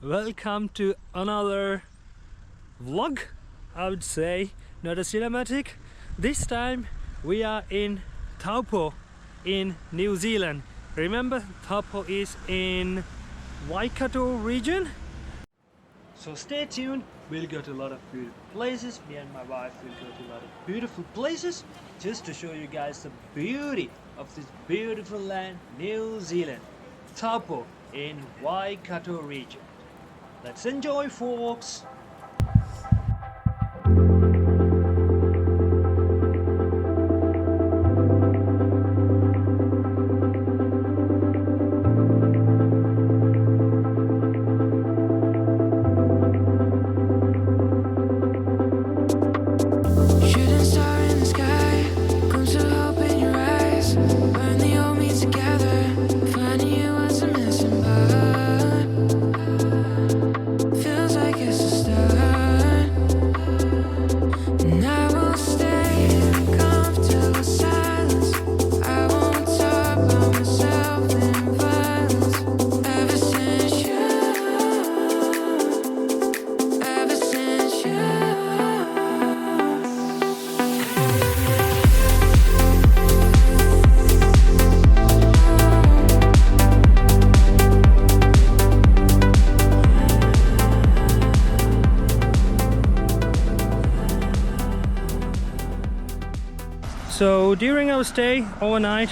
Welcome to another vlog, I would say, not a cinematic. This time we are in Taupo in New Zealand. Remember, Taupo is in Waikato region. So stay tuned, we'll go to a lot of beautiful places. Me and my wife will go to a lot of beautiful places just to show you guys the beauty of this beautiful land, New Zealand. Taupo in Waikato region. Let's enjoy, folks! So during our stay overnight,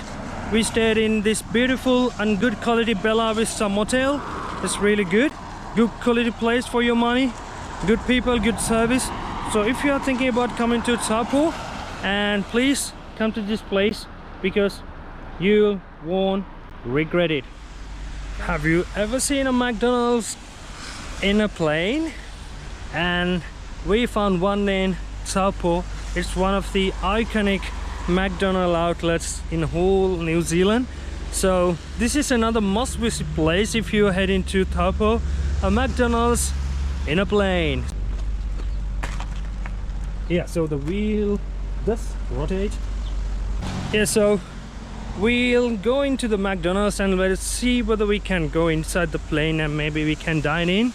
we stayed in this beautiful and good quality Vista Motel. It's really good quality place for your money, good people, good service. So if you are thinking about coming to Taupo, and please come to this place because you won't regret it. Have you ever seen a McDonald's in a plane? And we found one in Taupo. It's one of the iconic McDonald outlets in whole New Zealand. So this is another must visit place if you're heading to Taupo, a McDonald's in a plane. Yeah, so the wheel does rotate. Yeah, so we'll go into the McDonald's and let's see whether we can go inside the plane and maybe we can dine in.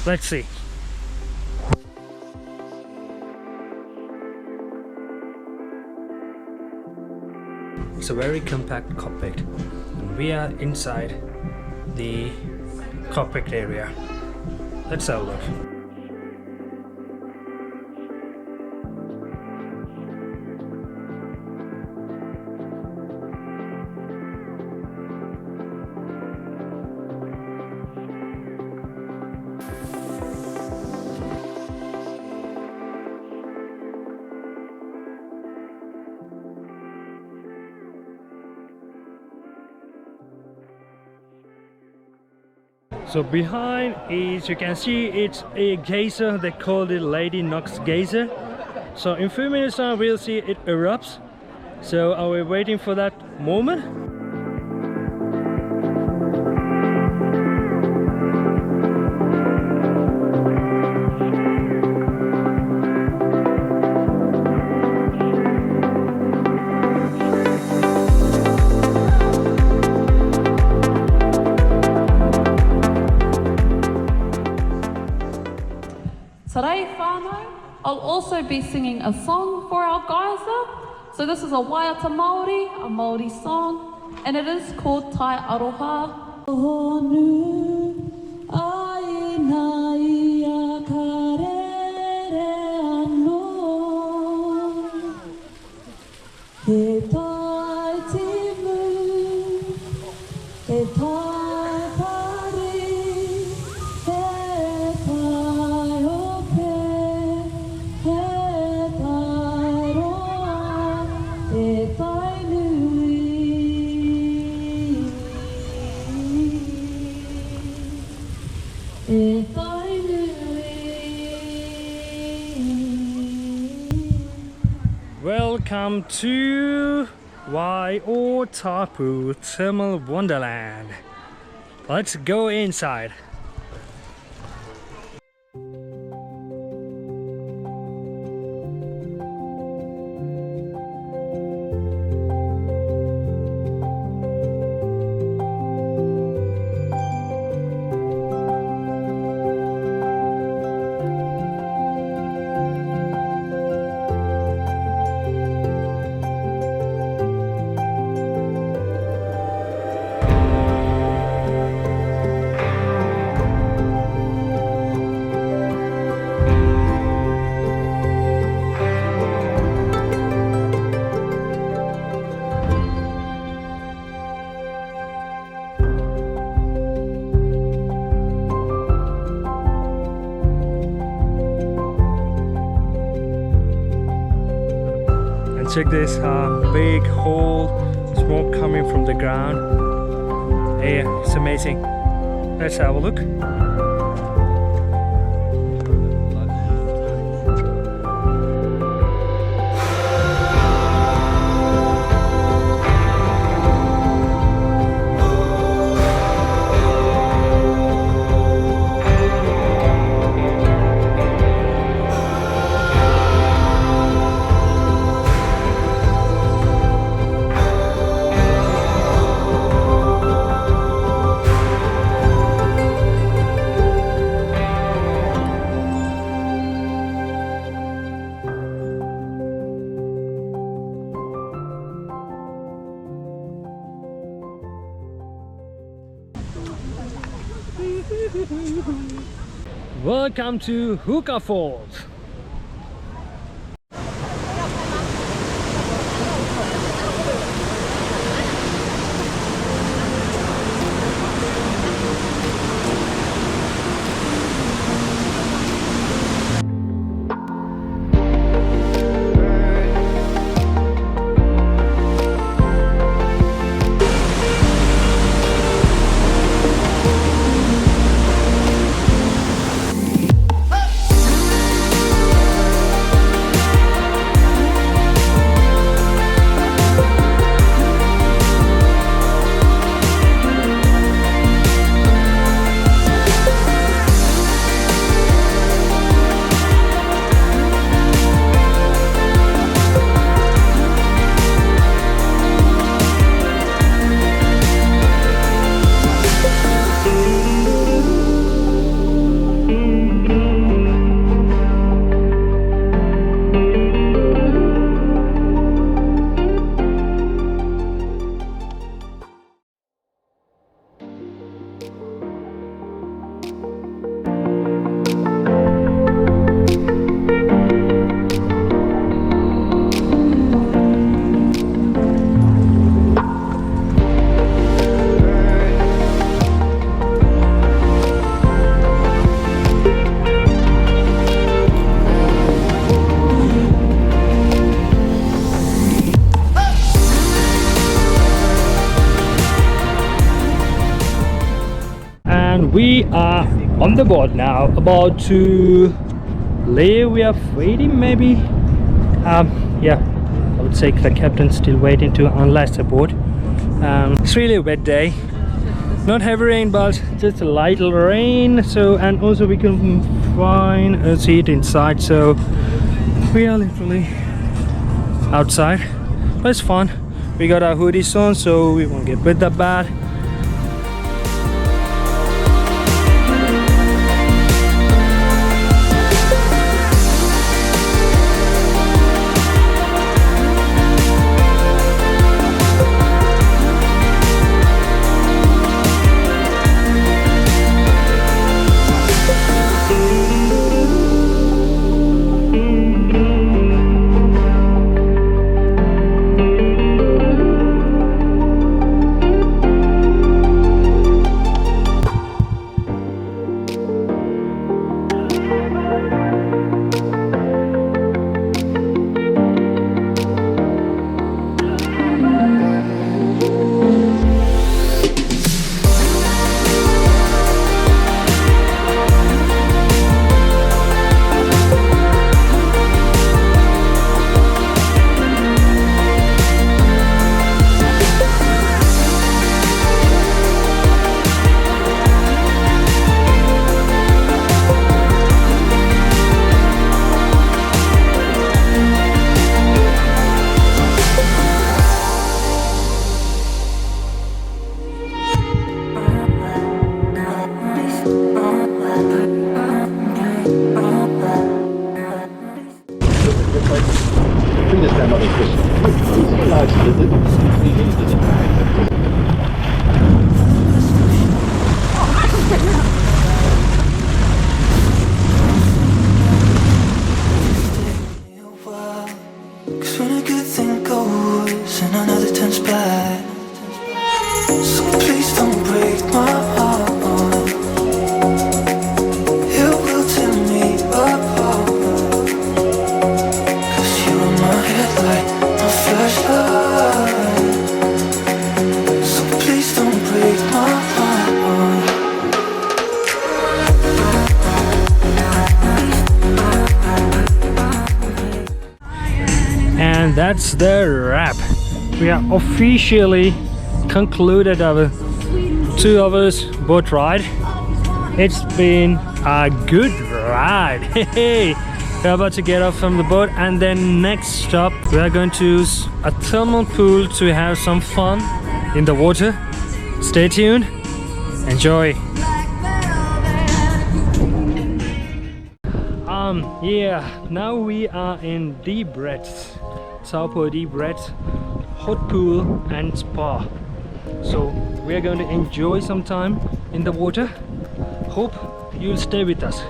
Let's see. It's a very compact cockpit. We are inside the cockpit area. Let's have a look. So behind is, you can see it's a geyser. They called it Lady Knox Geyser. So in a few minutes now we'll see it erupts. So are we waiting for that moment? Today, whānau, I'll also be singing a song for our geyser. So this is a Wai-O-Tapu Māori, a Māori song, and it is called Tai Aroha. Welcome to Wai-O-Tapu Thermal Wonderland. Let's go inside. check this big hole, smoke coming from the ground. Yeah, it's amazing. Let's have a look. Welcome to Huka Falls. We are on the boat now, about to leave. We are waiting, maybe. Yeah, I would say the captain's still waiting to unlash the boat. It's really a wet day, not heavy rain, but just a light rain. So, and also we can find a seat inside, so we are literally outside, but it's fun. We got our hoodies on, so we won't get wet that bad. that's the wrap. We are officially concluded our 2 hours boat ride. It's been a good ride. Hey, we're about to get off from the boat, and then next stop we are going to a thermal pool to have some fun in the water. Stay tuned, enjoy. Yeah, now we are in DeBretts, Taupō DeBretts hot pool and spa. So we are going to enjoy some time in the water. Hope you'll stay with us.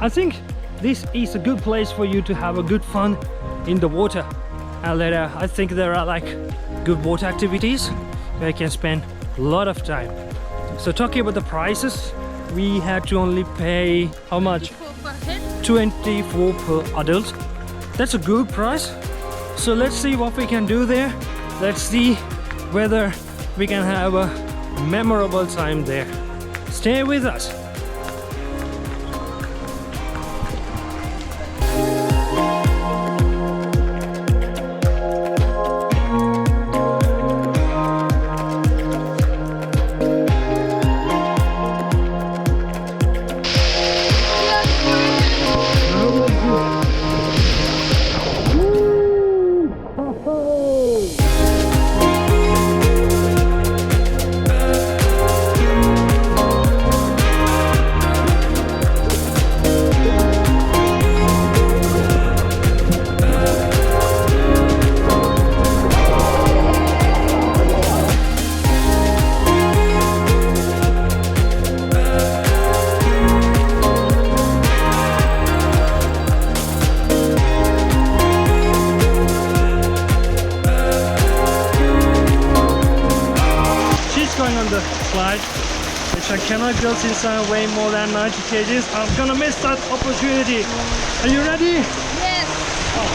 I think this is a good place for you to have a good fun in the water. And later, I think there are like good water activities where you can spend a lot of time. So talking about the prices, we had to only pay how much? 24 per adult. That's a good price. So let's see what we can do there. Let's see whether we can have a memorable time there. Stay with us. Which I cannot go since I weigh more than 90 kgs. I'm gonna miss that opportunity. Are you ready? Yes. Oh.